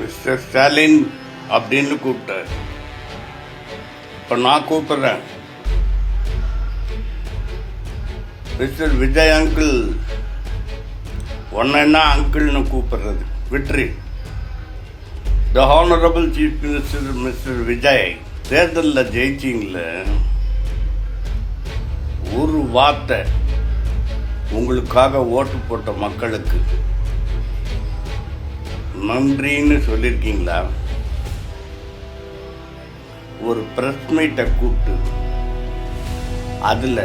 Mister Stalin அப்படின்னு கூப்பிட்டார். இப்போ நான் கூப்பிடுறேன், மிஸ்டர் விஜய் அங்கிள். ஒன்னா அங்கிள்னு கூப்பிடுறது விட்ரி. The honourable chief minister mister Vijay, தேர்தலில் ஜெயிச்சிங்கள ஒரு வார்த்தை உங்களுக்காக ஓட்டு போட்ட மக்களுக்கு நன்றின்னு சொல்லியிருக்கீங்களா? ஒரு பிரஸ் மீட்டை கூப்பிட்டு அதில்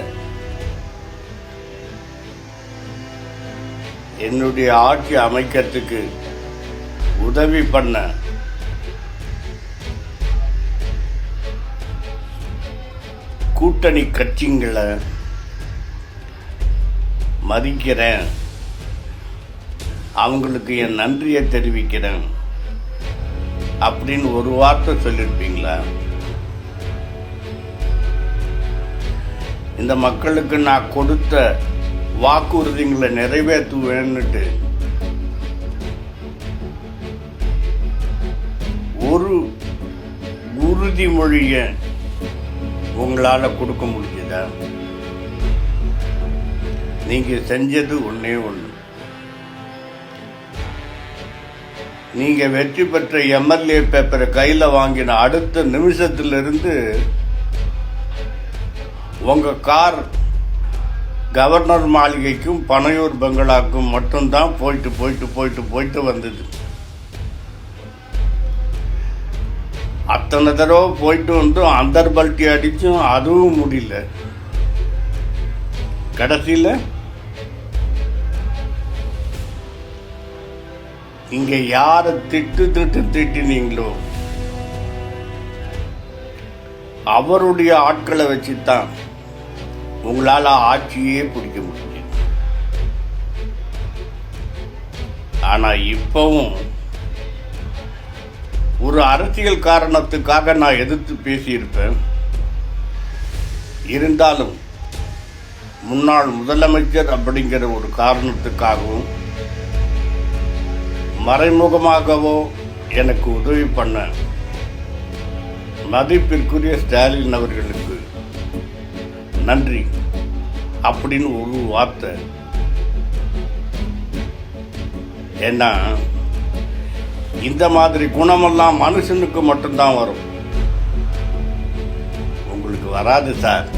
என்னுடைய ஆட்சி அமைக்கிறதுக்கு உதவி பண்ண கூட்டணி கட்சிங்களை மதிக்கிறேன், அவங்களுக்கு என் நன்றியை தெரிவிக்கிறேன் அப்படின்னு ஒரு வார்த்தை சொல்லியிருப்பீங்களா? இந்த மக்களுக்கு நான் கொடுத்த வாக்குறுதிகளை நிறைவேற்றுவேன்னுட்டு ஒரு உறுதிமொழியை உங்களால் கொடுக்க முடியுதா? நீங்கள் செஞ்சது ஒன்றே ஒன்று. நீங்கள் வெற்றி பெற்ற எம்எல்ஏ பேப்பரை கையில் வாங்கின அடுத்த நிமிஷத்திலிருந்து உங்கள் கார் கவர்னர் மாளிகைக்கும் பனையூர் பங்களாக்கும் மட்டும்தான் போயிட்டு வந்தது. அத்தனை தடவை போயிட்டு வந்தும் அந்தர் பல்ட்டி அடிச்சும் அதுவும் முடியல. கடைசியில் இங்க யாரை திட்டினீங்களோ அவருடைய ஆட்களை வச்சுதான் உங்களால ஆட்சியே பிடிக்க முடியும். ஆனா இப்பவும் ஒரு அரசியல் காரணத்துக்காக நான் எதிர்த்து பேசியிருப்பேன். இருந்தாலும் முன்னாள் முதலமைச்சர் அப்படிங்கிற ஒரு காரணத்துக்காகவும் மறைமுகமாகவோ எனக்கு உதவி பண்ண மதிப்பிற்குரிய ஸ்டாலின் அவர்களுக்கு நன்றி அப்படின்னு ஒரு வார்த்தை. ஏன்னா இந்த மாதிரி குணமெல்லாம் மனுஷனுக்கு மட்டும்தான் வரும், உங்களுக்கு வராது சார்.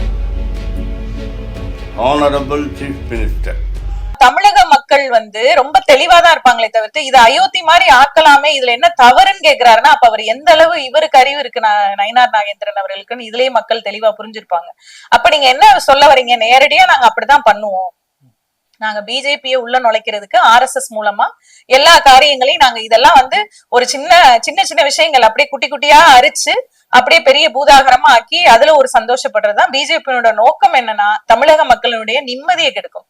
ஆனரபிள் சீஃப் மினிஸ்டர், தமிழக மக்கள் ரொம்ப தெளிவாதான் இருப்பாங்களே தவிர்த்து இது அயோத்தி மாதிரி ஆக்கலாமே, இதுல என்ன தவறுன்னு கேக்குறாருன்னா அப்ப அவர் எந்த அளவு இவருக்கு அறிவு இருக்கு நயினார் நாகேந்திரன் அவர்களுக்குன்னு இதுலயே மக்கள் தெளிவா புரிஞ்சிருப்பாங்க. அப்ப நீங்க என்ன சொல்ல வரீங்க? நேரடியா நாங்க அப்படிதான் பண்ணுவோம், நாங்க பிஜேபியை உள்ள நுழைக்கிறதுக்கு RSS மூலமா எல்லா காரியங்களையும் நாங்க இதெல்லாம் ஒரு சின்ன விஷயங்கள் அப்படியே குட்டி குட்டியா அரிச்சு அப்படியே பெரிய பூதாகரமா ஆக்கி அதுல ஒரு சந்தோஷப்படுறதுதான் பிஜேபியோட நோக்கம். என்னன்னா தமிழக மக்களுடைய நிம்மதியை கெடுக்கும்.